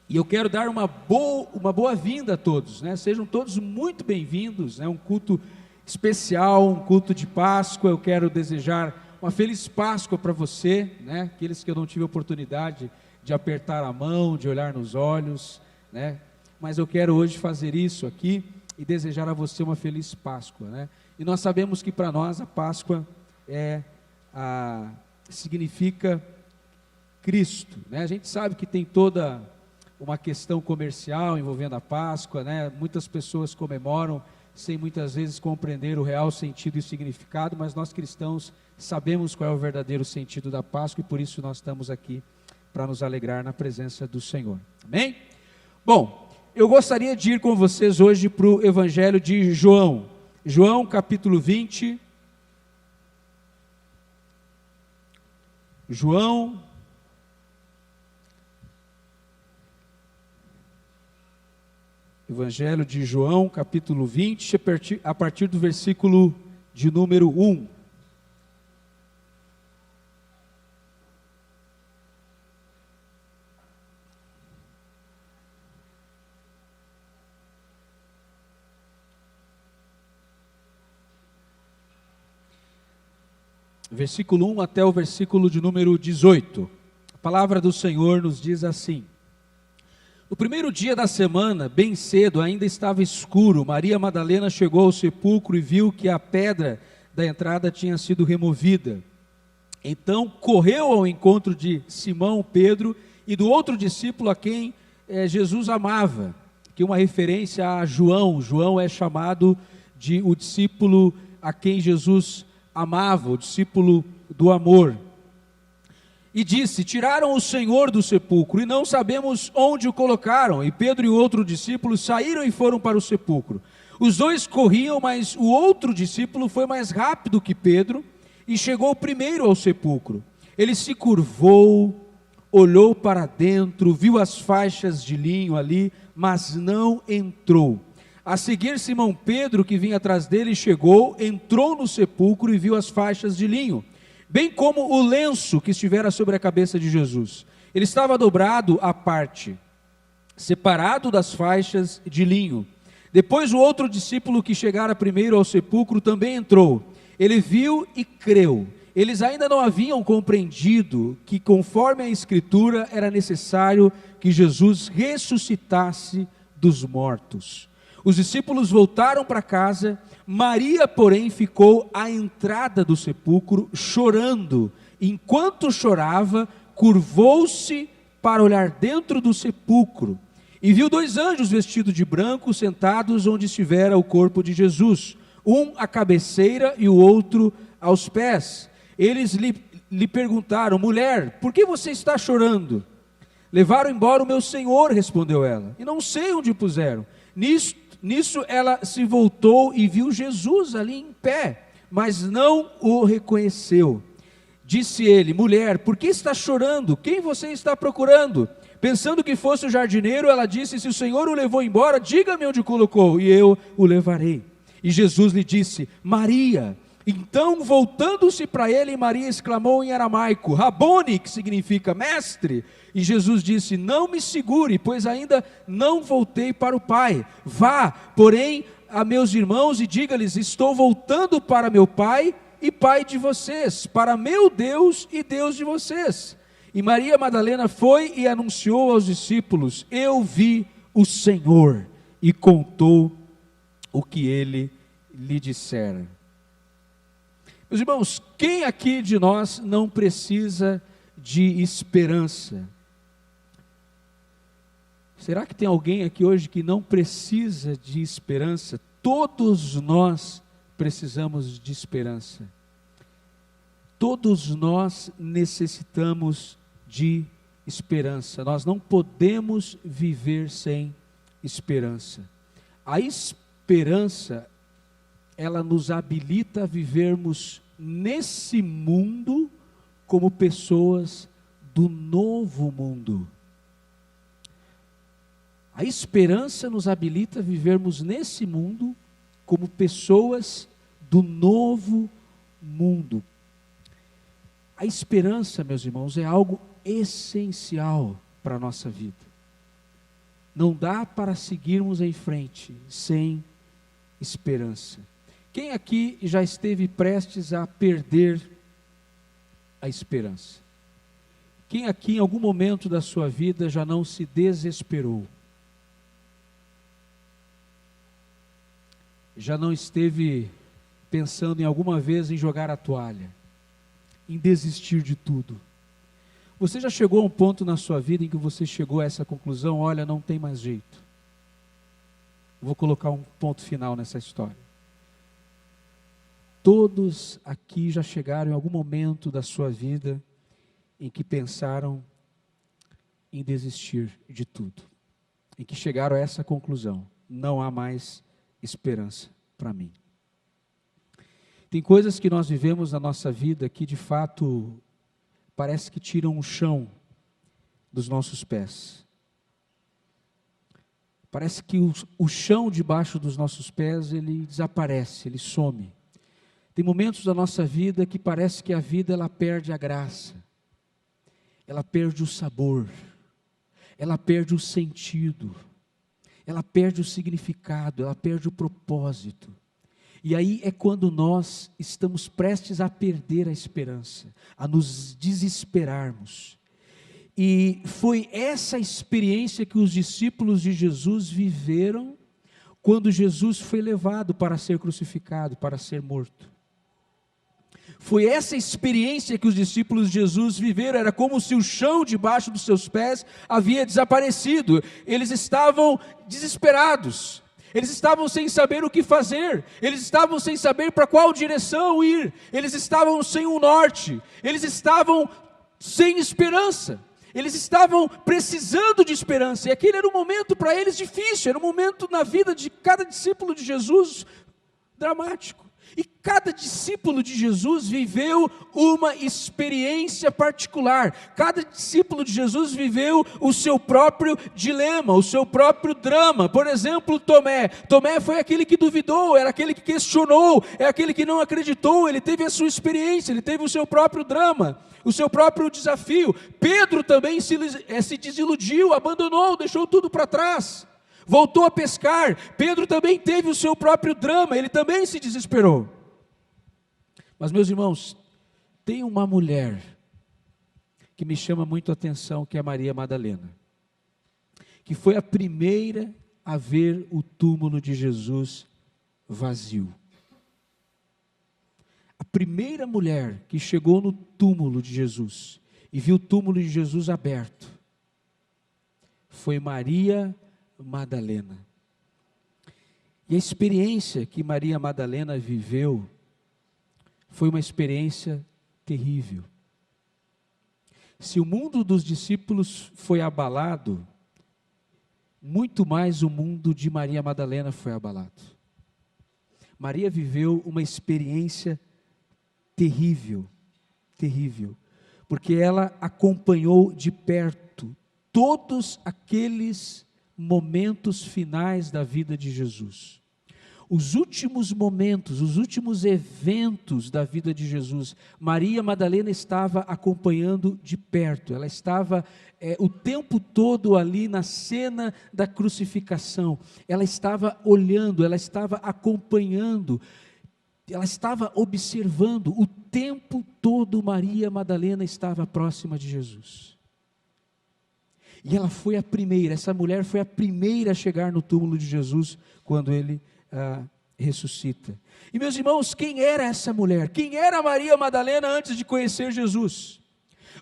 E eu quero dar uma boa-vinda a todos, né? Sejam todos muito bem-vindos, né? Um culto especial, um culto de Páscoa. Eu quero desejar uma feliz Páscoa para você, né? Aqueles que eu não tive oportunidade de apertar a mão, de olhar nos olhos, né? Mas eu quero hoje fazer isso aqui e desejar a você uma feliz Páscoa, né? E nós sabemos que para nós a Páscoa significa Cristo, né? A gente sabe que tem toda uma questão comercial envolvendo a Páscoa, né? Muitas pessoas comemoram sem muitas vezes compreender o real sentido e significado, mas nós cristãos sabemos qual é o verdadeiro sentido da Páscoa e por isso nós estamos aqui para nos alegrar na presença do Senhor. Amém? Bom, eu gostaria de ir com vocês hoje para o Evangelho de João. João capítulo 20. Evangelho de João, capítulo 20, a partir do versículo de número 1. Versículo 1 até o versículo de número 18. A palavra do Senhor nos diz assim: No primeiro dia da semana, bem cedo, ainda estava escuro, Maria Madalena chegou ao sepulcro e viu que a pedra da entrada tinha sido removida. Então correu ao encontro de Simão, Pedro e do outro discípulo a quem Jesus amava, que é uma referência a João. João é chamado de o discípulo a quem Jesus amava, o discípulo do amor. E disse: Tiraram o Senhor do sepulcro e não sabemos onde o colocaram. E Pedro e o outro discípulo saíram e foram para o sepulcro. Os dois corriam, mas o outro discípulo foi mais rápido que Pedro e chegou primeiro ao sepulcro. Ele se curvou, olhou para dentro, viu as faixas de linho ali, mas não entrou. A seguir, Simão Pedro, que vinha atrás dele, chegou, entrou no sepulcro e viu as faixas de linho, bem como o lenço que estivera sobre a cabeça de Jesus. Ele estava dobrado à parte, separado das faixas de linho. Depois o outro discípulo que chegara primeiro ao sepulcro também entrou. Ele viu e creu. Eles ainda não haviam compreendido que, conforme a Escritura, era necessário que Jesus ressuscitasse dos mortos. Os discípulos voltaram para casa. Maria, porém, ficou à entrada do sepulcro, chorando. Enquanto chorava, curvou-se para olhar dentro do sepulcro, e viu dois anjos vestidos de branco, sentados onde estivera o corpo de Jesus, um à cabeceira e o outro aos pés. Eles lhe perguntaram: Mulher, por que você está chorando? Levaram embora o meu Senhor, respondeu ela, e não sei onde o puseram. Nisso ela se voltou e viu Jesus ali em pé, mas não o reconheceu. Disse ele: Mulher, por que está chorando? Quem você está procurando? Pensando que fosse o jardineiro, ela disse: Se o Senhor o levou embora, diga-me onde o colocou, e eu o levarei. E Jesus lhe disse: Maria. Então, voltando-se para ele, Maria exclamou em aramaico: Rabone, que significa mestre. E Jesus disse: Não me segure, pois ainda não voltei para o Pai. Vá, porém, a meus irmãos e diga-lhes: Estou voltando para meu Pai e Pai de vocês, para meu Deus e Deus de vocês. E Maria Madalena foi e anunciou aos discípulos: Eu vi o Senhor, e contou o que ele lhe dissera. Meus irmãos, quem aqui de nós não precisa de esperança? Será que tem alguém aqui hoje que não precisa de esperança? Todos nós precisamos de esperança. Todos nós necessitamos de esperança. Nós não podemos viver sem esperança. A esperança, ela nos habilita a vivermos nesse mundo como pessoas do novo mundo. A esperança nos habilita a vivermos nesse mundo como pessoas do novo mundo. A esperança, meus irmãos, é algo essencial para a nossa vida. Não dá para seguirmos em frente sem esperança. Quem aqui já esteve prestes a perder a esperança? Quem aqui em algum momento da sua vida já não se desesperou? Já não esteve pensando em alguma vez em jogar a toalha, em desistir de tudo? Você já chegou a um ponto na sua vida em que você chegou a essa conclusão: olha, não tem mais jeito. Vou colocar um ponto final nessa história. Todos aqui já chegaram em algum momento da sua vida em que pensaram em desistir de tudo, em que chegaram a essa conclusão: não há mais esperança para mim. Tem coisas que nós vivemos na nossa vida que de fato parece que tiram o chão dos nossos pés. Parece que o chão debaixo dos nossos pés, ele desaparece, ele some. Tem momentos da nossa vida que parece que a vida ela perde a graça, ela perde o sabor, ela perde o sentido, ela perde o significado, ela perde o propósito. E aí é quando nós estamos prestes a perder a esperança, a nos desesperarmos. E foi essa experiência que os discípulos de Jesus viveram quando Jesus foi levado para ser crucificado, para ser morto. Foi essa experiência que os discípulos de Jesus viveram. Era como se o chão debaixo dos seus pés havia desaparecido. Eles estavam desesperados. Eles estavam sem saber o que fazer, eles estavam sem saber para qual direção ir, eles estavam sem um norte, eles estavam sem esperança, eles estavam precisando de esperança, e aquele era um momento para eles difícil, era um momento na vida de cada discípulo de Jesus dramático. E cada discípulo de Jesus viveu uma experiência particular. Cada discípulo de Jesus viveu o seu próprio dilema, o seu próprio drama. Por exemplo, Tomé. Tomé foi aquele que duvidou, era aquele que questionou, é aquele que não acreditou. Ele teve a sua experiência, ele teve o seu próprio drama, o seu próprio desafio. Pedro também se desiludiu, abandonou, deixou tudo para trás. Voltou a pescar. Pedro também teve o seu próprio drama, ele também se desesperou. Mas, meus irmãos, tem uma mulher que me chama muito a atenção, que é Maria Madalena, que foi a primeira a ver o túmulo de Jesus vazio. A primeira mulher que chegou no túmulo de Jesus e viu o túmulo de Jesus aberto foi Maria Madalena. E a experiência que Maria Madalena viveu foi uma experiência terrível. Se o mundo dos discípulos foi abalado, muito mais o mundo de Maria Madalena foi abalado. Maria viveu uma experiência terrível, terrível, porque ela acompanhou de perto todos aqueles momentos finais da vida de Jesus. Os últimos momentos, os últimos eventos da vida de Jesus, Maria Madalena estava acompanhando de perto, ela estava o tempo todo ali na cena da crucificação, ela estava olhando, ela estava acompanhando, ela estava observando, o tempo todo Maria Madalena estava próxima de Jesus. E ela foi a primeira, essa mulher foi a primeira a chegar no túmulo de Jesus, quando ele ressuscita. E meus irmãos, quem era essa mulher? Quem era Maria Madalena antes de conhecer Jesus?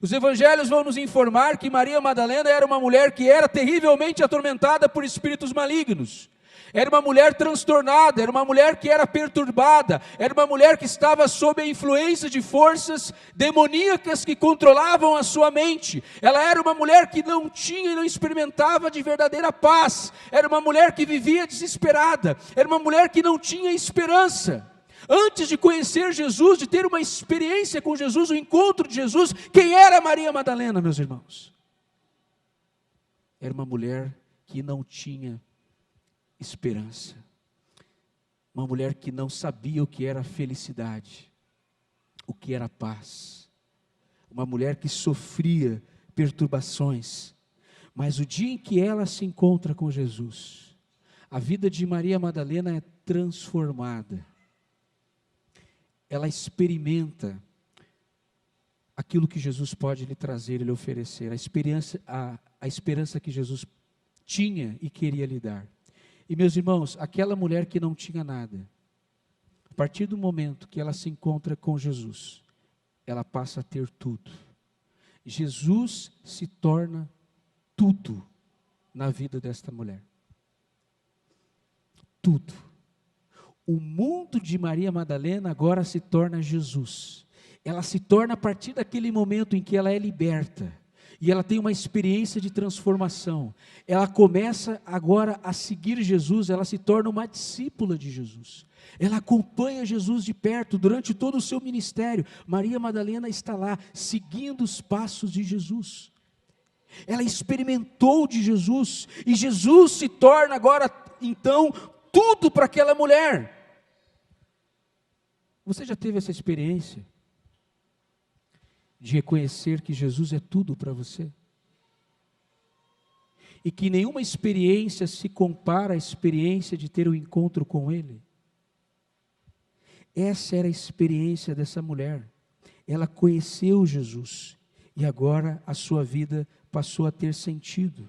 Os evangelhos vão nos informar que Maria Madalena era uma mulher que era terrivelmente atormentada por espíritos malignos. Era uma mulher transtornada, era uma mulher que era perturbada, era uma mulher que estava sob a influência de forças demoníacas que controlavam a sua mente. Ela era uma mulher que não tinha e não experimentava de verdadeira paz, era uma mulher que vivia desesperada, era uma mulher que não tinha esperança. Antes de conhecer Jesus, de ter uma experiência com Jesus, o encontro de Jesus, quem era Maria Madalena, meus irmãos? Era uma mulher que não tinha esperança, uma mulher que não sabia o que era felicidade, o que era paz, uma mulher que sofria perturbações, Mas o dia em que ela se encontra com Jesus, a vida de Maria Madalena é transformada. Ela experimenta aquilo que Jesus pode lhe trazer e lhe oferecer, a esperança que Jesus tinha e queria lhe dar. E meus irmãos, aquela mulher que não tinha nada, a partir do momento que ela se encontra com Jesus, ela passa a ter tudo. Jesus se torna tudo na vida desta mulher. Tudo. O mundo de Maria Madalena agora se torna Jesus. Ela se torna a partir daquele momento em que ela é liberta. E ela tem uma experiência de transformação. Ela começa agora a seguir Jesus, ela se torna uma discípula de Jesus. Ela acompanha Jesus de perto durante todo o seu ministério. Maria Madalena está lá, seguindo os passos de Jesus. Ela experimentou de Jesus, e Jesus se torna agora, então, tudo para aquela mulher. Você já teve essa experiência? De reconhecer que Jesus é tudo para você? E que nenhuma experiência se compara à experiência de ter um encontro com Ele? Essa era a experiência dessa mulher. Ela conheceu Jesus, e agora a sua vida passou a ter sentido.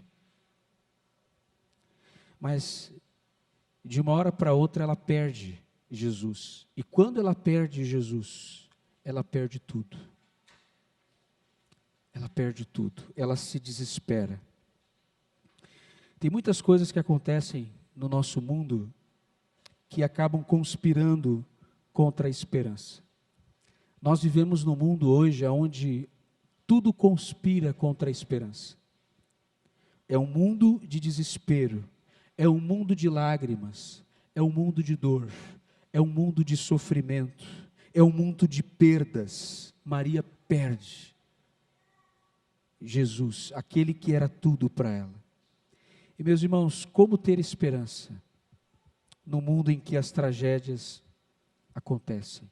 Mas, de uma hora para outra, ela perde Jesus. E quando ela perde Jesus, ela perde tudo. Ela perde tudo, ela se desespera. Tem muitas coisas que acontecem no nosso mundo que acabam conspirando contra a esperança. Nós vivemos num mundo hoje onde tudo conspira contra a esperança. É um mundo de desespero, é um mundo de lágrimas, é um mundo de dor, é um mundo de sofrimento, é um mundo de perdas. Maria perde Jesus, aquele que era tudo para ela. E meus irmãos, como ter esperança no mundo em que as tragédias acontecem?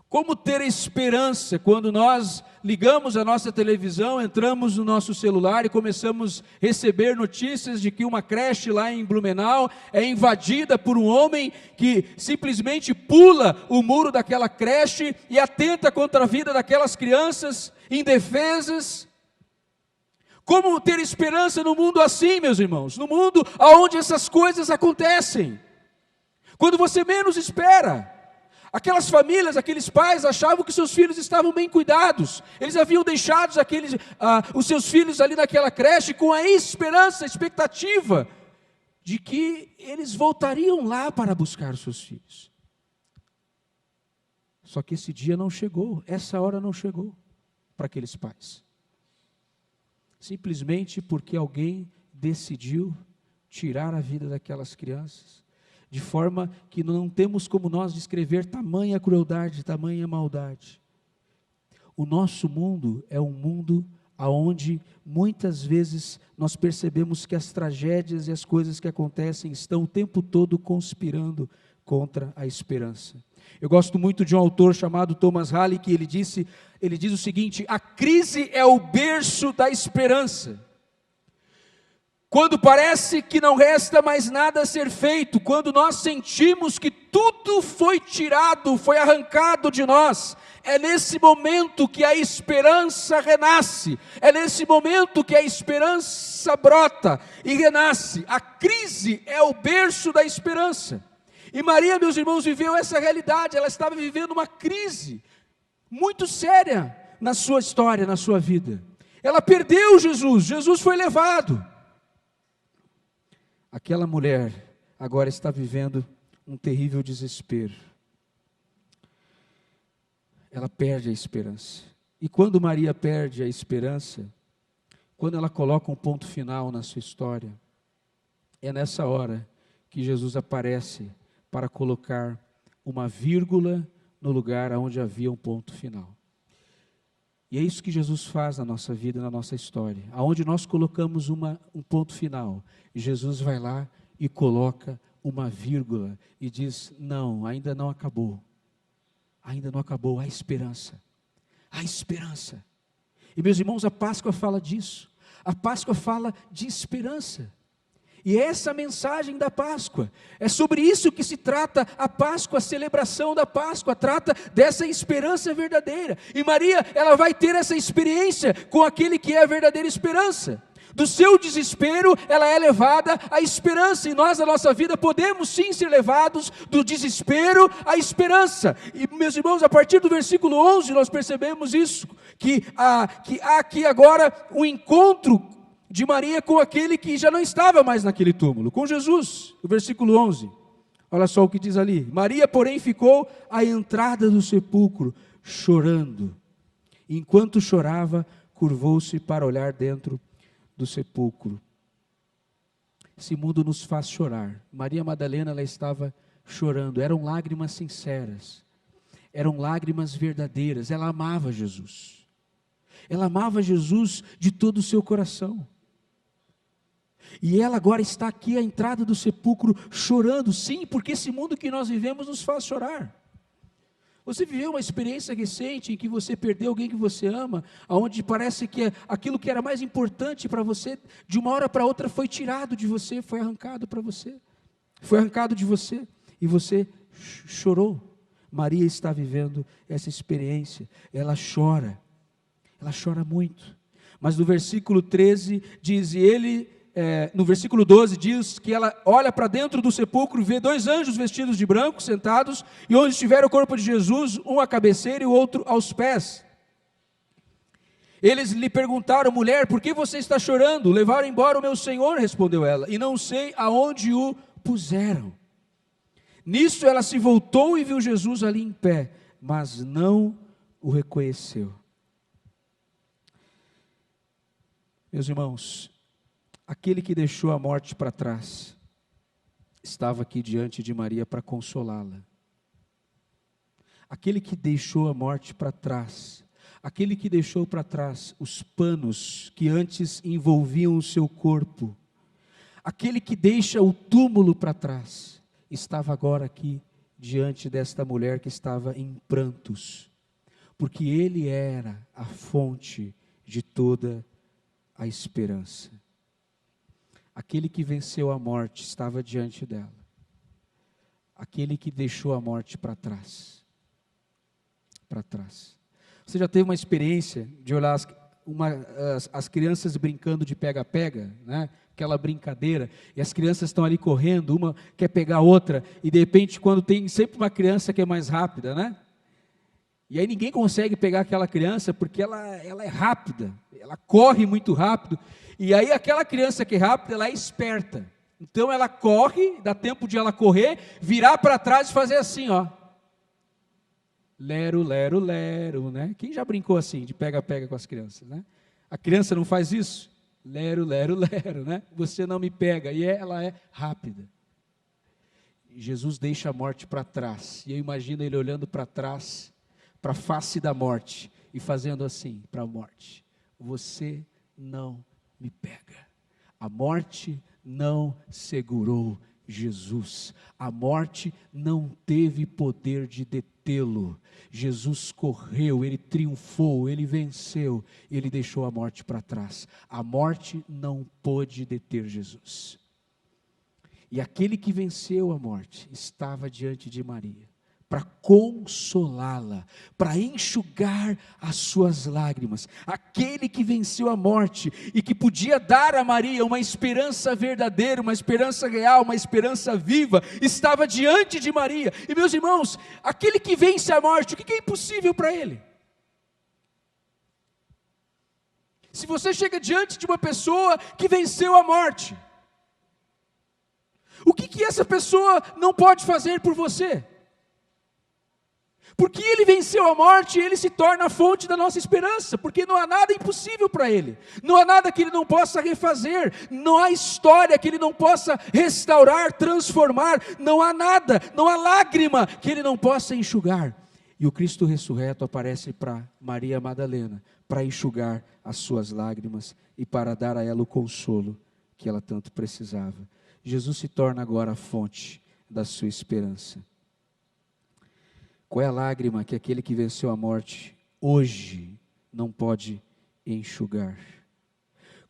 Como ter esperança quando nós ligamos a nossa televisão, entramos no nosso celular e começamos a receber notícias de que uma creche lá em Blumenau é invadida por um homem que simplesmente pula o muro daquela creche e atenta contra a vida daquelas crianças indefesas? Como ter esperança no mundo assim, meus irmãos? No mundo onde essas coisas acontecem, quando você menos espera. Aquelas famílias, aqueles pais achavam que seus filhos estavam bem cuidados. Eles haviam deixado os seus filhos ali naquela creche com a esperança, a expectativa de que eles voltariam lá para buscar os seus filhos. Só que esse dia não chegou, essa hora não chegou para aqueles pais. Simplesmente porque alguém decidiu tirar a vida daquelas crianças, de forma que não temos como nós descrever tamanha crueldade, tamanha maldade. O nosso mundo é um mundo onde muitas vezes nós percebemos que as tragédias e as coisas que acontecem estão o tempo todo conspirando contra a esperança. Eu gosto muito de um autor chamado Thomas Halley, que ele diz o seguinte: a crise é o berço da esperança. Quando parece que não resta mais nada a ser feito, quando nós sentimos que tudo foi tirado, foi arrancado de nós, é nesse momento que a esperança renasce, é nesse momento que a esperança brota e renasce. A crise é o berço da esperança. E Maria, meus irmãos, viveu essa realidade. Ela estava vivendo uma crise muito séria na sua história, na sua vida. Ela perdeu Jesus, Jesus foi levado. Aquela mulher agora está vivendo um terrível desespero. Ela perde a esperança. E quando Maria perde a esperança, quando ela coloca um ponto final na sua história, é nessa hora que Jesus aparece para colocar uma vírgula no lugar onde havia um ponto final. E é isso que Jesus faz na nossa vida, na nossa história. Aonde nós colocamos um ponto final, Jesus vai lá e coloca uma vírgula e diz: não, ainda não acabou. Ainda não acabou, há esperança. Há esperança. E meus irmãos, a Páscoa fala disso. A Páscoa fala de esperança. E essa é a mensagem da Páscoa. É sobre isso que se trata a Páscoa, a celebração da Páscoa, trata dessa esperança verdadeira. E Maria, ela vai ter essa experiência com aquele que é a verdadeira esperança. Do seu desespero, ela é levada à esperança. E nós, na nossa vida, podemos sim ser levados do desespero à esperança. E, meus irmãos, a partir do versículo 11, nós percebemos isso, que há aqui agora um encontro de Maria com aquele que já não estava mais naquele túmulo, com Jesus. O versículo 11, olha só o que diz ali: Maria, porém, ficou à entrada do sepulcro, chorando. Enquanto chorava, curvou-se para olhar dentro do sepulcro. Esse mundo nos faz chorar. Maria Madalena, ela estava chorando. Eram lágrimas sinceras, eram lágrimas verdadeiras. Ela amava Jesus, ela amava Jesus de todo o seu coração. E ela agora está aqui à entrada do sepulcro chorando. Sim, porque esse mundo que nós vivemos nos faz chorar. Você viveu uma experiência recente em que você perdeu alguém que você ama, onde parece que aquilo que era mais importante para você, de uma hora para outra foi tirado de você, foi arrancado para você, foi arrancado de você, e você chorou. Maria está vivendo essa experiência, ela chora muito. Mas no versículo 13 diz, no versículo 12 diz que ela olha para dentro do sepulcro, vê 2 anjos vestidos de branco, sentados, e onde estiver o corpo de Jesus, um à cabeceira e o outro aos pés. Eles lhe perguntaram: mulher, por que você está chorando? Levaram embora o meu Senhor, respondeu ela, e não sei aonde o puseram. Nisso ela se voltou e viu Jesus ali em pé, mas não o reconheceu. Meus irmãos, aquele que deixou a morte para trás, estava aqui diante de Maria para consolá-la. Aquele que deixou a morte para trás, aquele que deixou para trás os panos que antes envolviam o seu corpo, aquele que deixa o túmulo para trás, estava agora aqui diante desta mulher que estava em prantos, porque ele era a fonte de toda a esperança. Aquele que venceu a morte estava diante dela. Aquele que deixou a morte para trás. Para trás. Você já teve uma experiência de olhar as crianças brincando de pega-pega, né? Aquela brincadeira, e as crianças estão ali correndo, uma quer pegar a outra, e de repente quando tem sempre uma criança que é mais rápida, né? E aí ninguém consegue pegar aquela criança porque ela é rápida, ela corre muito rápido, e aí aquela criança que é rápida, ela é esperta, então ela corre, dá tempo de ela correr, virar para trás e fazer assim, ó, lero, lero, lero, né? Quem já brincou assim, de pega-pega com as crianças, né? A criança não faz isso? Lero, lero, lero, né? Você não me pega, e ela é rápida. Jesus deixa a morte para trás, e eu imagino ele olhando para trás, para a face da morte, e fazendo assim para a morte: você não me pega. A morte não segurou Jesus, a morte não teve poder de detê-lo. Jesus correu, ele triunfou, ele venceu, ele deixou a morte para trás. A morte não pôde deter Jesus. E aquele que venceu a morte estava diante de Maria, para consolá-la, para enxugar as suas lágrimas. Aquele que venceu a morte e que podia dar a Maria uma esperança verdadeira, uma esperança real, uma esperança viva, estava diante de Maria. E meus irmãos, aquele que vence a morte, o que é impossível para ele? Se você chega diante de uma pessoa que venceu a morte, o que essa pessoa não pode fazer por você? Porque ele venceu a morte, ele se torna a fonte da nossa esperança, porque não há nada impossível para ele, não há nada que ele não possa refazer, não há história que ele não possa restaurar, transformar, não há nada, não há lágrima que ele não possa enxugar. E o Cristo ressurreto aparece para Maria Madalena, para enxugar as suas lágrimas e para dar a ela o consolo que ela tanto precisava. Jesus se torna agora a fonte da sua esperança. Qual é a lágrima que aquele que venceu a morte hoje não pode enxugar?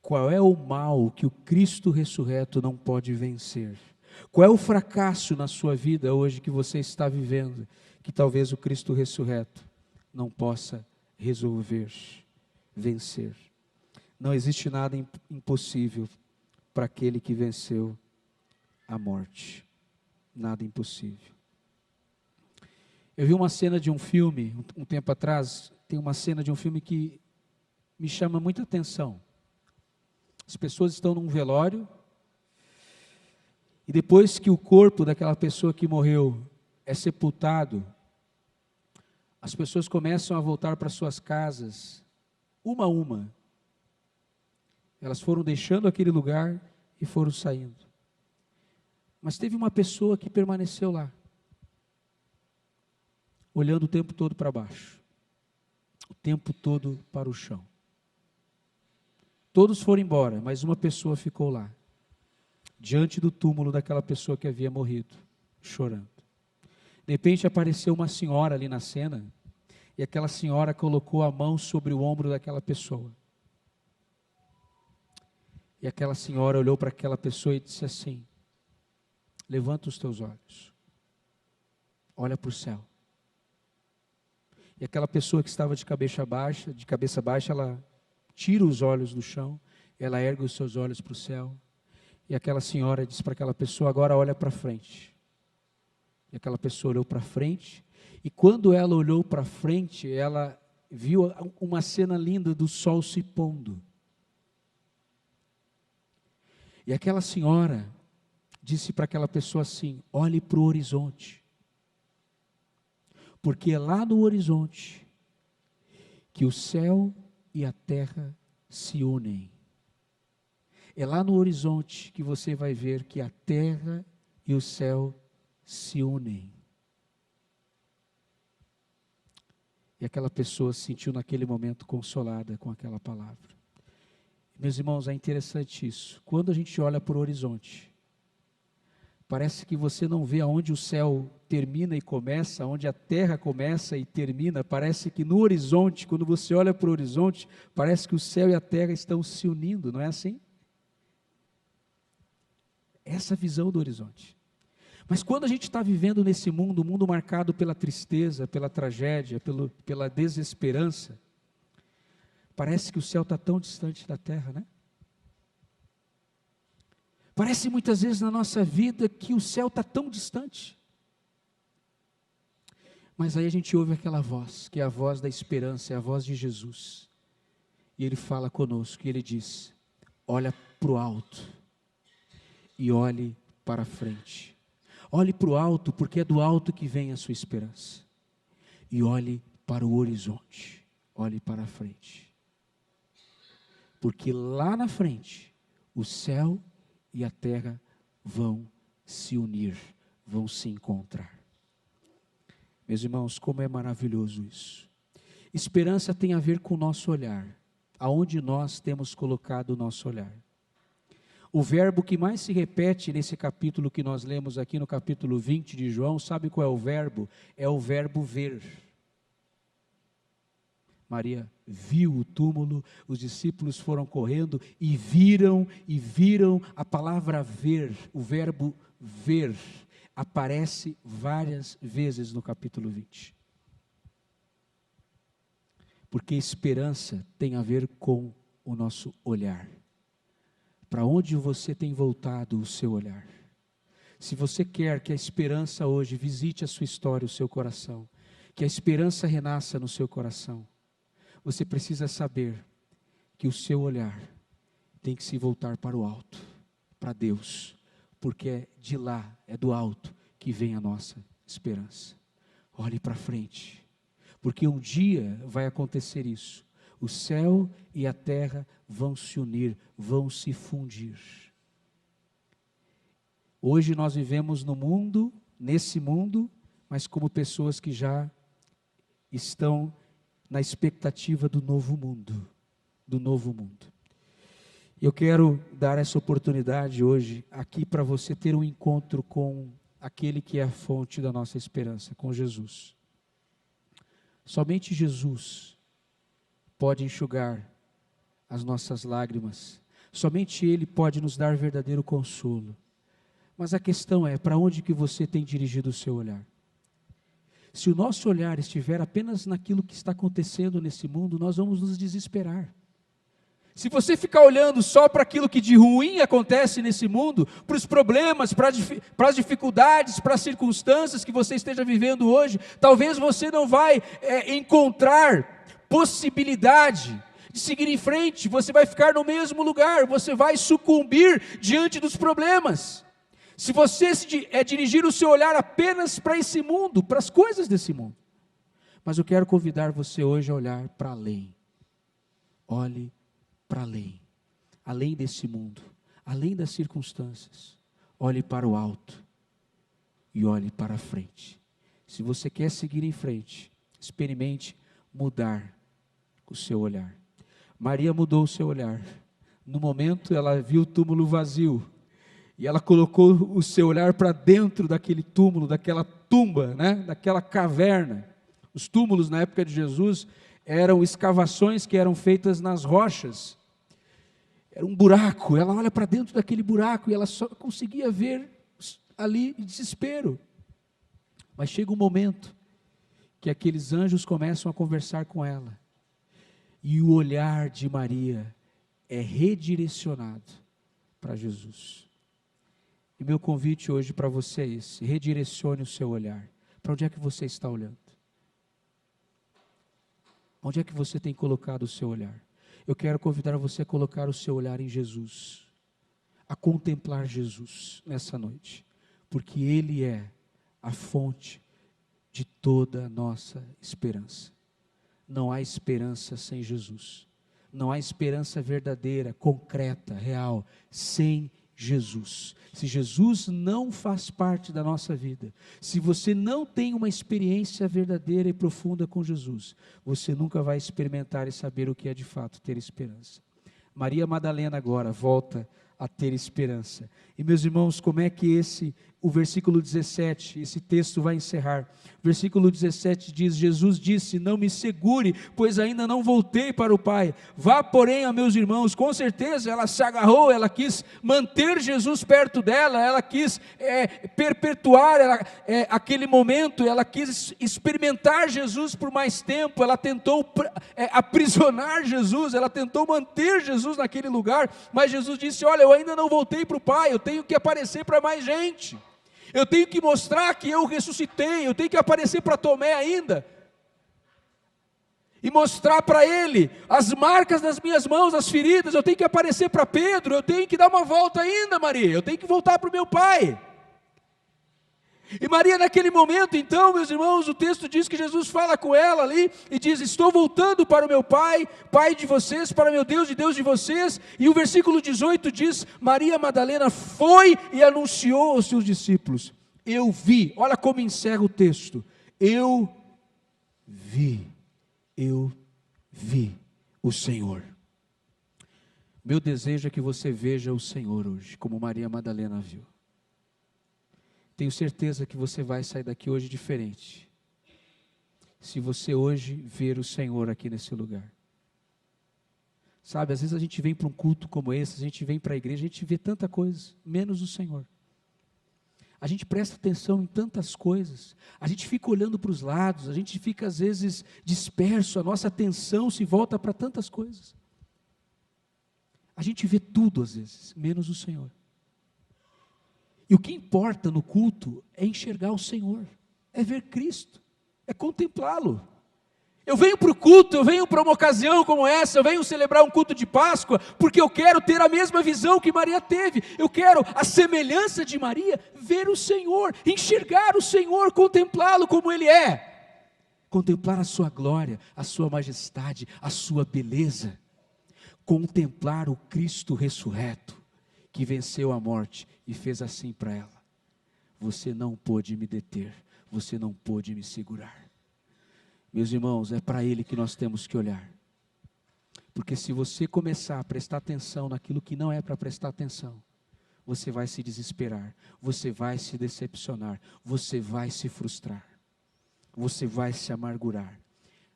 Qual é o mal que o Cristo ressurreto não pode vencer? Qual é o fracasso na sua vida hoje que você está vivendo, que talvez o Cristo ressurreto não possa resolver, vencer? Não existe nada impossível para aquele que venceu a morte. Nada impossível. Eu vi uma cena de um filme, um tempo atrás, tem uma cena de um filme que me chama muita atenção. As pessoas estão num velório, e depois que o corpo daquela pessoa que morreu é sepultado, as pessoas começam a voltar para suas casas, uma a uma. Elas foram deixando aquele lugar e foram saindo. Mas teve uma pessoa que permaneceu lá, olhando o tempo todo para baixo, o tempo todo para o chão. Todos foram embora, mas uma pessoa ficou lá, diante do túmulo daquela pessoa que havia morrido, chorando. De repente apareceu uma senhora ali na cena, e aquela senhora colocou a mão sobre o ombro daquela pessoa. E aquela senhora olhou para aquela pessoa e disse assim: levanta os teus olhos, olha para o céu. E aquela pessoa que estava de cabeça baixa, ela tira os olhos do chão, ela ergue os seus olhos para o céu, e aquela senhora disse para aquela pessoa: agora olha para frente. E aquela pessoa olhou para frente, e quando ela olhou para frente, ela viu uma cena linda do sol se pondo. E aquela senhora disse para aquela pessoa assim: olhe para o horizonte, porque é lá no horizonte que o céu e a terra se unem. É lá no horizonte que você vai ver que a terra e o céu se unem. E aquela pessoa se sentiu naquele momento consolada com aquela palavra. Meus irmãos, é interessante isso. Quando a gente olha para o horizonte, parece que você não vê aonde o céu termina e começa, onde a terra começa e termina. Parece que no horizonte, quando você olha para o horizonte, parece que o céu e a terra estão se unindo, não é assim? Essa visão do horizonte. Mas quando a gente está vivendo nesse mundo, um mundo marcado pela tristeza, pela tragédia, pela desesperança, parece que o céu está tão distante da terra, né? Parece muitas vezes na nossa vida que o céu está tão distante. Mas aí a gente ouve aquela voz, que é a voz da esperança, é a voz de Jesus. E Ele fala conosco, e Ele diz: olha para o alto e olhe para a frente. Olhe para o alto, porque é do alto que vem a sua esperança. E olhe para o horizonte, olhe para a frente. Porque lá na frente, o céu e a terra vão se unir, vão se encontrar. Meus irmãos, como é maravilhoso isso. Esperança tem a ver com o nosso olhar, aonde nós temos colocado o nosso olhar. O verbo que mais se repete nesse capítulo que nós lemos aqui no capítulo 20 de João, sabe qual é o verbo? É o verbo ver. Maria viu o túmulo, os discípulos foram correndo e viram a palavra ver, o verbo ver, aparece várias vezes no capítulo 20. Porque esperança tem a ver com o nosso olhar. Para onde você tem voltado o seu olhar? Se você quer que a esperança hoje visite a sua história, o seu coração, que a esperança renasça no seu coração, você precisa saber que o seu olhar tem que se voltar para o alto, para Deus, porque é de lá, é do alto que vem a nossa esperança. Olhe para frente, porque um dia vai acontecer isso. O céu e a terra vão se unir, vão se fundir. Hoje nós vivemos no mundo, nesse mundo, mas como pessoas que já estão na expectativa do novo mundo, do novo mundo. Eu quero dar essa oportunidade hoje aqui para você ter um encontro com aquele que é a fonte da nossa esperança, com Jesus. Somente Jesus pode enxugar as nossas lágrimas. Somente Ele pode nos dar verdadeiro consolo. Mas a questão é, para onde que você tem dirigido o seu olhar? Se o nosso olhar estiver apenas naquilo que está acontecendo nesse mundo, nós vamos nos desesperar. Se você ficar olhando só para aquilo que de ruim acontece nesse mundo, para os problemas, para as dificuldades, para as circunstâncias que você esteja vivendo hoje, talvez você não vai encontrar possibilidade de seguir em frente, você vai ficar no mesmo lugar, você vai sucumbir diante dos problemas. Se você dirigir o seu olhar apenas para esse mundo, para as coisas desse mundo. Mas eu quero convidar você hoje a olhar para além. Olhe para além, além desse mundo, além das circunstâncias. Olhe para o alto e olhe para a frente. Se você quer seguir em frente, experimente mudar o seu olhar. Maria mudou o seu olhar. No momento ela viu o túmulo vazio e ela colocou o seu olhar para dentro daquele túmulo, daquela tumba, daquela caverna. Os túmulos na época de Jesus eram escavações que eram feitas nas rochas. Era um buraco, ela olha para dentro daquele buraco e ela só conseguia ver ali em desespero. Mas chega um momento que aqueles anjos começam a conversar com ela. E o olhar de Maria é redirecionado para Jesus. E meu convite hoje para você é esse: redirecione o seu olhar. Para onde é que você está olhando? Onde é que você tem colocado o seu olhar? Eu quero convidar você a colocar o seu olhar em Jesus, a contemplar Jesus nessa noite, porque Ele é a fonte de toda a nossa esperança. Não há esperança sem Jesus, não há esperança verdadeira, concreta, real, sem Jesus. Se Jesus não faz parte da nossa vida, se você não tem uma experiência verdadeira e profunda com Jesus, você nunca vai experimentar e saber o que é de fato ter esperança. Maria Madalena agora volta a ter esperança. E meus irmãos, como é que o versículo 17, esse texto vai encerrar? Versículo 17 diz: Jesus disse: não me segure, pois ainda não voltei para o Pai. Vá, porém, a meus irmãos. Com certeza ela se agarrou, ela quis manter Jesus perto dela, ela quis perpetuar aquele momento, ela quis experimentar Jesus por mais tempo, ela tentou aprisionar Jesus, ela tentou manter Jesus naquele lugar, mas Jesus disse: olha, eu ainda não voltei para o Pai, eu tenho que aparecer para mais gente, eu tenho que mostrar que eu ressuscitei, eu tenho que aparecer para Tomé ainda, e mostrar para ele as marcas das minhas mãos, as feridas, eu tenho que aparecer para Pedro, eu tenho que dar uma volta ainda, Maria, eu tenho que voltar para o meu Pai. E Maria naquele momento, então, meus irmãos, o texto diz que Jesus fala com ela ali, e diz: estou voltando para o meu Pai, Pai de vocês, para meu Deus e Deus de vocês. E o versículo 18 diz: Maria Madalena foi e anunciou aos seus discípulos: eu vi, olha como encerra o texto, eu vi o Senhor. Meu desejo é que você veja o Senhor hoje, como Maria Madalena viu. Tenho certeza que você vai sair daqui hoje diferente, se você hoje ver o Senhor aqui nesse lugar. Sabe, às vezes a gente vem para um culto como esse, a gente vem para a igreja, a gente vê tanta coisa, menos o Senhor. A gente presta atenção em tantas coisas, a gente fica olhando para os lados, a gente fica às vezes disperso, a nossa atenção se volta para tantas coisas. A gente vê tudo às vezes, menos o Senhor. E o que importa no culto é enxergar o Senhor, é ver Cristo, é contemplá-lo. Eu venho para o culto, eu venho para uma ocasião como essa, eu venho celebrar um culto de Páscoa, porque eu quero ter a mesma visão que Maria teve, eu quero a semelhança de Maria, ver o Senhor, enxergar o Senhor, contemplá-lo como Ele é, contemplar a sua glória, a sua majestade, a sua beleza, contemplar o Cristo ressurreto, que venceu a morte e fez assim para ela: você não pôde me deter, você não pôde me segurar. Meus irmãos, é para Ele que nós temos que olhar, porque se você começar a prestar atenção naquilo que não é para prestar atenção, você vai se desesperar, você vai se decepcionar, você vai se frustrar, você vai se amargurar.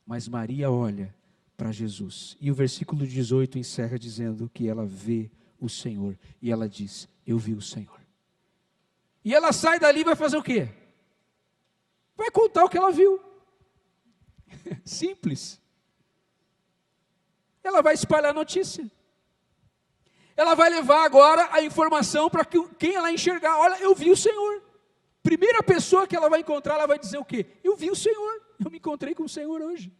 Mas Maria olha para Jesus. E o versículo 18 encerra dizendo que ela vê o Senhor. E ela diz: eu vi o Senhor. E ela sai dali e vai fazer o quê? Vai contar o que ela viu. Simples. Ela vai espalhar a notícia. Ela vai levar agora a informação para quem ela enxergar. Olha, eu vi o Senhor. Primeira pessoa que ela vai encontrar, ela vai dizer o quê? Eu vi o Senhor. Eu me encontrei com o Senhor hoje.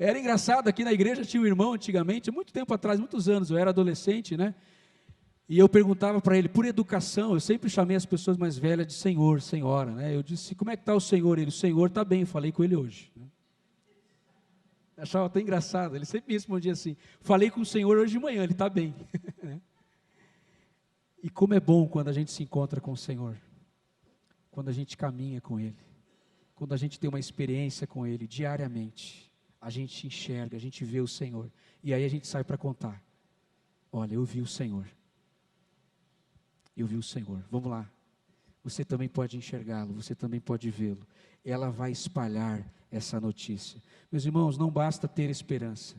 Era engraçado, aqui na igreja tinha um irmão antigamente, muito tempo atrás, muitos anos, eu era adolescente, né? E eu perguntava para ele, por educação, eu sempre chamei as pessoas mais velhas de senhor, senhora, né? Eu disse, como é que está o senhor? Ele, o senhor está bem, eu falei com ele hoje. Achava até engraçado, ele sempre me respondia assim, falei com o senhor hoje de manhã, ele está bem. E como é bom quando a gente se encontra com o Senhor, quando a gente caminha com Ele, quando a gente tem uma experiência com Ele diariamente, a gente enxerga, a gente vê o Senhor, e aí a gente sai para contar, olha, eu vi o Senhor, vamos lá, você também pode enxergá-lo, você também pode vê-lo, ela vai espalhar essa notícia. Meus irmãos, não basta ter esperança,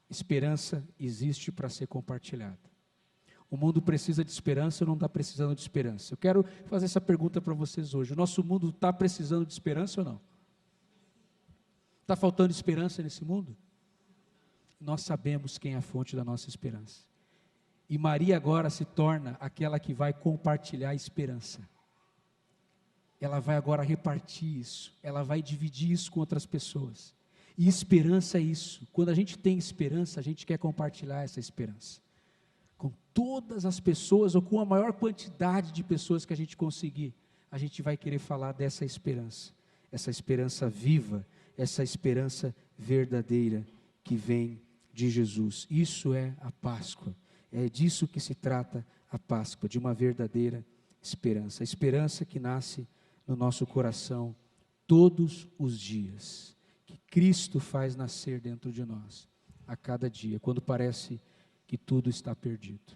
esperança existe para ser compartilhada. O mundo precisa de esperança ou não está precisando de esperança? Eu quero fazer essa pergunta para vocês hoje. O nosso mundo está precisando de esperança ou não? Está faltando esperança nesse mundo? Nós sabemos quem é a fonte da nossa esperança. E Maria agora se torna aquela que vai compartilhar a esperança. Ela vai agora repartir isso. Ela vai dividir isso com outras pessoas. E esperança é isso. Quando a gente tem esperança, a gente quer compartilhar essa esperança. Com todas as pessoas, ou com a maior quantidade de pessoas que a gente conseguir, a gente vai querer falar dessa esperança. Essa esperança viva, essa esperança verdadeira que vem de Jesus. Isso é a Páscoa. É disso que se trata a Páscoa, de uma verdadeira esperança. A esperança que nasce no nosso coração todos os dias, que Cristo faz nascer dentro de nós, a cada dia, quando parece que tudo está perdido.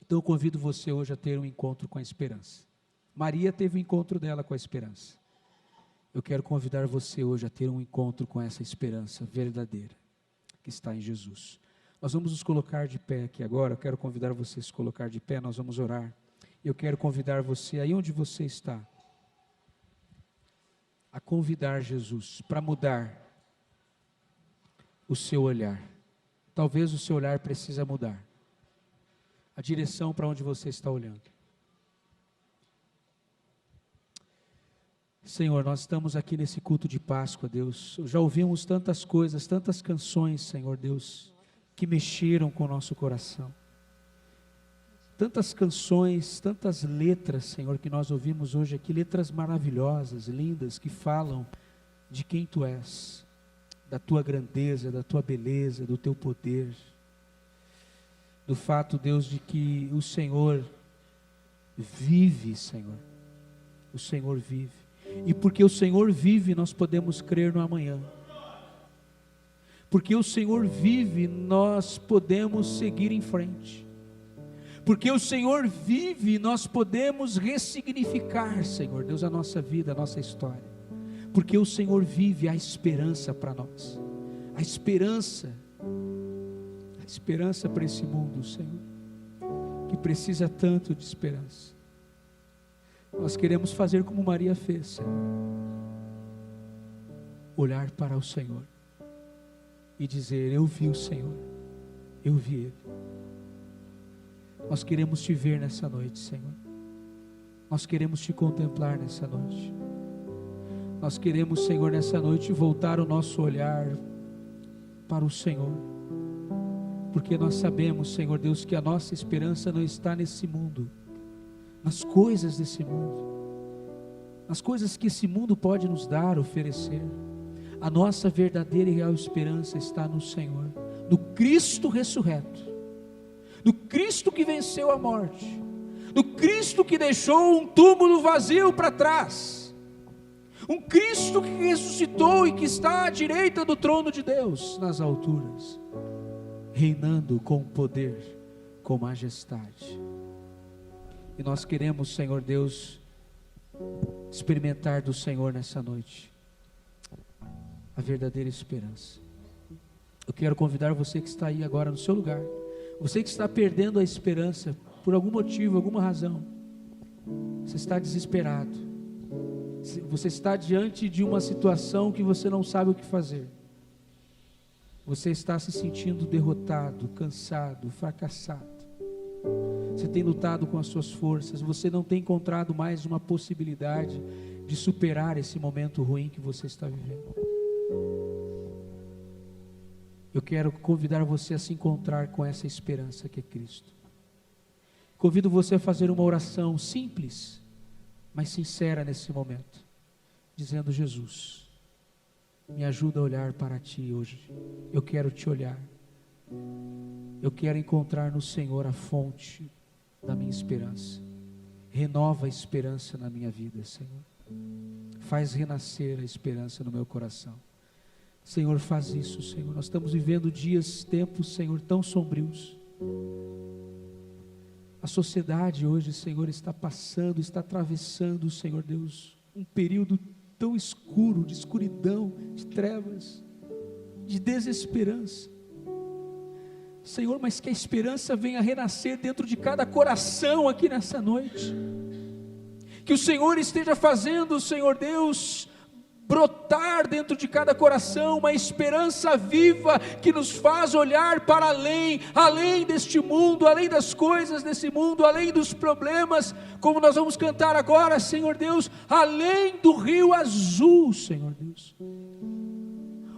Então eu convido você hoje a ter um encontro com a esperança. Maria teve o encontro dela com a esperança. Eu quero convidar você hoje a ter um encontro com essa esperança verdadeira, que está em Jesus. Nós vamos nos colocar de pé aqui agora, eu quero convidar você a se colocar de pé, nós vamos orar. Eu quero convidar você, aí onde você está, a convidar Jesus para mudar o seu olhar. Talvez o seu olhar precisa mudar. A direção para onde você está olhando. Senhor, nós estamos aqui nesse culto de Páscoa, Deus. Já ouvimos tantas coisas, tantas canções, Senhor Deus, que mexeram com o nosso coração. Tantas canções, tantas letras, Senhor, que nós ouvimos hoje aqui, letras maravilhosas, lindas, que falam de quem Tu és, da Tua grandeza, da Tua beleza, do Teu poder, do fato, Deus, de que o Senhor vive, Senhor, o Senhor vive, e porque o Senhor vive, nós podemos crer no amanhã, porque o Senhor vive, nós podemos seguir em frente, porque o Senhor vive, nós podemos ressignificar, Senhor Deus, a nossa vida, a nossa história. Porque o Senhor vive, a esperança para nós, a esperança para esse mundo, Senhor, que precisa tanto de esperança. Nós queremos fazer como Maria fez, Senhor, olhar para o Senhor e dizer: eu vi o Senhor, eu vi Ele. Nós queremos Te ver nessa noite, Senhor, nós queremos Te contemplar nessa noite. Nós queremos, Senhor, nessa noite voltar o nosso olhar para o Senhor, porque nós sabemos, Senhor Deus, que a nossa esperança não está nesse mundo, nas coisas desse mundo, nas coisas que esse mundo pode nos dar, oferecer. A nossa verdadeira e real esperança está no Senhor, no Cristo ressurreto, no Cristo que venceu a morte, no Cristo que deixou um túmulo vazio para trás, um Cristo que ressuscitou e que está à direita do trono de Deus, nas alturas, reinando com poder, com majestade. E nós queremos, Senhor Deus, experimentar do Senhor nessa noite a verdadeira esperança. Eu quero convidar você que está aí agora no seu lugar, você que está perdendo a esperança por algum motivo, alguma razão, você está desesperado, você está diante de uma situação que você não sabe o que fazer, você está se sentindo derrotado, cansado, fracassado, você tem lutado com as suas forças, você não tem encontrado mais uma possibilidade de superar esse momento ruim que você está vivendo. Eu quero convidar você a se encontrar com essa esperança que é Cristo. Convido você a fazer uma oração simples, mas sincera nesse momento, dizendo: Jesus, me ajuda a olhar para Ti hoje. Eu quero Te olhar. Eu quero encontrar no Senhor a fonte da minha esperança. Renova a esperança na minha vida, Senhor. Faz renascer a esperança no meu coração. Senhor, faz isso, Senhor. Nós estamos vivendo dias, tempos, Senhor, tão sombrios. A sociedade hoje, Senhor, está passando, está atravessando, Senhor Deus, um período tão escuro, de escuridão, de trevas, de desesperança. Senhor, mas que a esperança venha renascer dentro de cada coração aqui nessa noite. Que o Senhor esteja fazendo, Senhor Deus, brotar dentro de cada coração uma esperança viva que nos faz olhar para além deste mundo, além das coisas desse mundo, além dos problemas, como nós vamos cantar agora, Senhor Deus, além do rio azul, Senhor Deus.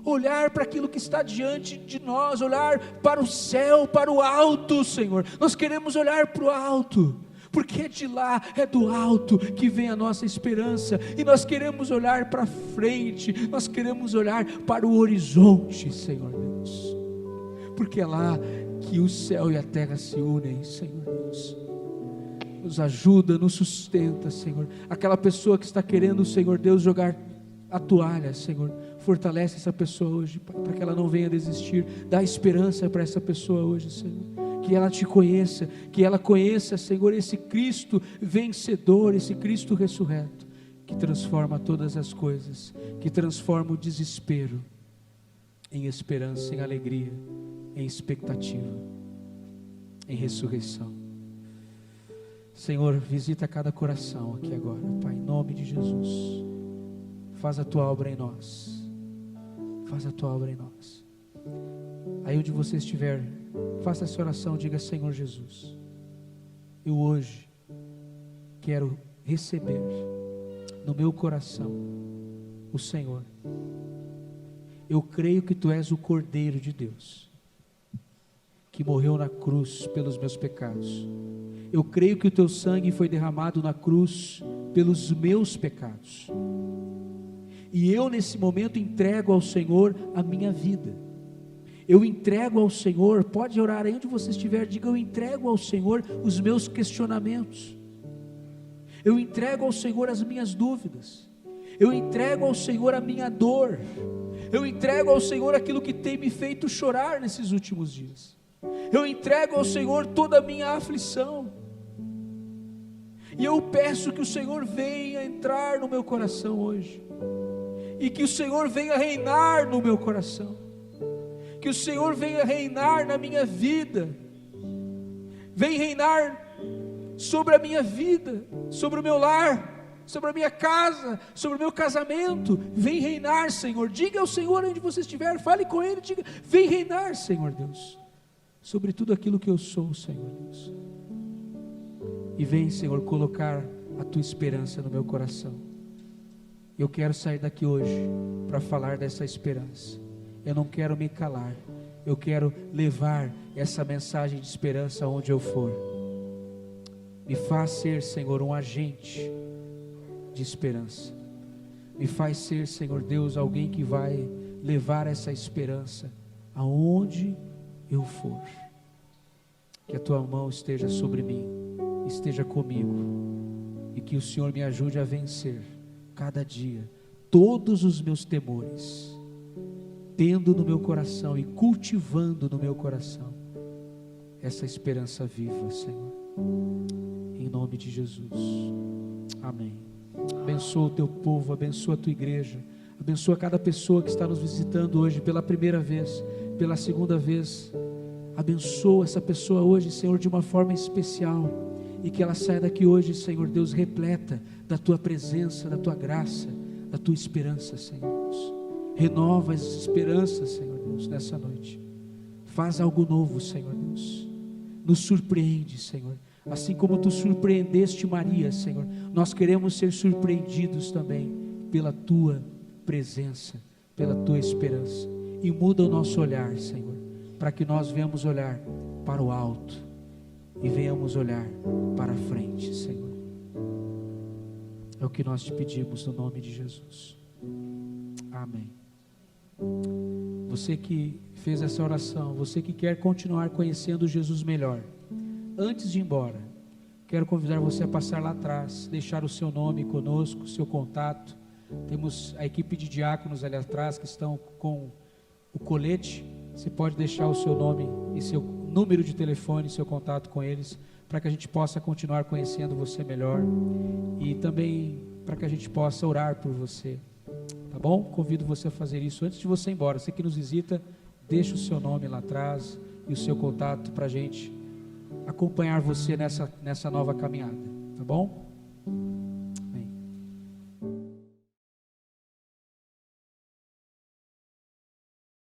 Olhar para aquilo que está diante de nós, olhar para o céu, para o alto, Senhor. Nós queremos olhar para o alto, porque é de lá, é do alto que vem a nossa esperança, e nós queremos olhar para frente, nós queremos olhar para o horizonte, Senhor Deus, porque é lá que o céu e a terra se unem, Senhor Deus. Nos ajuda, nos sustenta, Senhor. Aquela pessoa que está querendo, Senhor Deus, jogar a toalha, Senhor, fortalece essa pessoa hoje, para que ela não venha desistir. Dá esperança para essa pessoa hoje, Senhor. Que ela Te conheça, que ela conheça, Senhor, esse Cristo vencedor, esse Cristo ressurreto, que transforma todas as coisas, que transforma o desespero em esperança, em alegria, em expectativa, em ressurreição. Senhor, visita cada coração aqui agora, Pai, em nome de Jesus. Faz a Tua obra em nós, faz a Tua obra em nós. Aí onde você estiver, faça essa oração, diga: Senhor Jesus, eu hoje quero receber no meu coração o Senhor. Eu creio que Tu és o Cordeiro de Deus, que morreu na cruz pelos meus pecados. Eu creio que o Teu sangue foi derramado na cruz pelos meus pecados. E eu nesse momento entrego ao Senhor a minha vida. Eu entrego ao Senhor, pode orar aí onde você estiver, diga: eu entrego ao Senhor os meus questionamentos, eu entrego ao Senhor as minhas dúvidas, eu entrego ao Senhor a minha dor, eu entrego ao Senhor aquilo que tem me feito chorar nesses últimos dias, eu entrego ao Senhor toda a minha aflição, e eu peço que o Senhor venha entrar no meu coração hoje, e que o Senhor venha reinar no meu coração, que o Senhor venha reinar na minha vida, vem reinar sobre a minha vida, sobre o meu lar, sobre a minha casa, sobre o meu casamento. Vem reinar, Senhor. Diga ao Senhor onde você estiver, fale com Ele, diga: vem reinar, Senhor Deus, sobre tudo aquilo que eu sou, Senhor Deus. E vem, Senhor, colocar a Tua esperança no meu coração. Eu quero sair daqui hoje para falar dessa esperança. Eu não quero me calar, eu quero levar essa mensagem de esperança aonde eu for. Me faz ser, Senhor, um agente de esperança. Me faz ser, Senhor Deus, alguém que vai levar essa esperança aonde eu for. Que a Tua mão esteja sobre mim, esteja comigo, e que o Senhor me ajude a vencer cada dia todos os meus temores, tendo no meu coração e cultivando no meu coração essa esperança viva, Senhor, em nome de Jesus, amém. Abençoa o Teu povo, abençoa a Tua igreja, abençoa cada pessoa que está nos visitando hoje pela primeira vez. pela segunda vez. Abençoa essa pessoa hoje, Senhor, de uma forma especial, e que ela saia daqui hoje, Senhor Deus, repleta da Tua presença, da Tua graça, da Tua esperança, Senhor Deus. Renova as esperanças, Senhor Deus, nessa noite. Faz algo novo, Senhor Deus. Nos surpreende, Senhor. Assim como Tu surpreendeste Maria, Senhor, nós queremos ser surpreendidos também pela Tua presença, pela Tua esperança. E muda o nosso olhar, Senhor, para que nós venhamos olhar para o alto e venhamos olhar para a frente, Senhor. É o que nós te pedimos no nome de Jesus. Amém. Você que fez essa oração, você que quer continuar conhecendo Jesus melhor, antes de ir embora, quero convidar você a passar lá atrás, deixar o seu nome conosco, o seu contato. Temos a equipe de diáconos ali atrás que estão com o colete. Você pode deixar o seu nome e seu número de telefone, seu contato com eles, para que a gente possa continuar conhecendo você melhor e também para que a gente possa orar por você, tá bom? Convido você a fazer isso antes de você ir embora. Você que nos visita, deixa o seu nome lá atrás e o seu contato para a gente acompanhar você nessa nova caminhada, tá bom?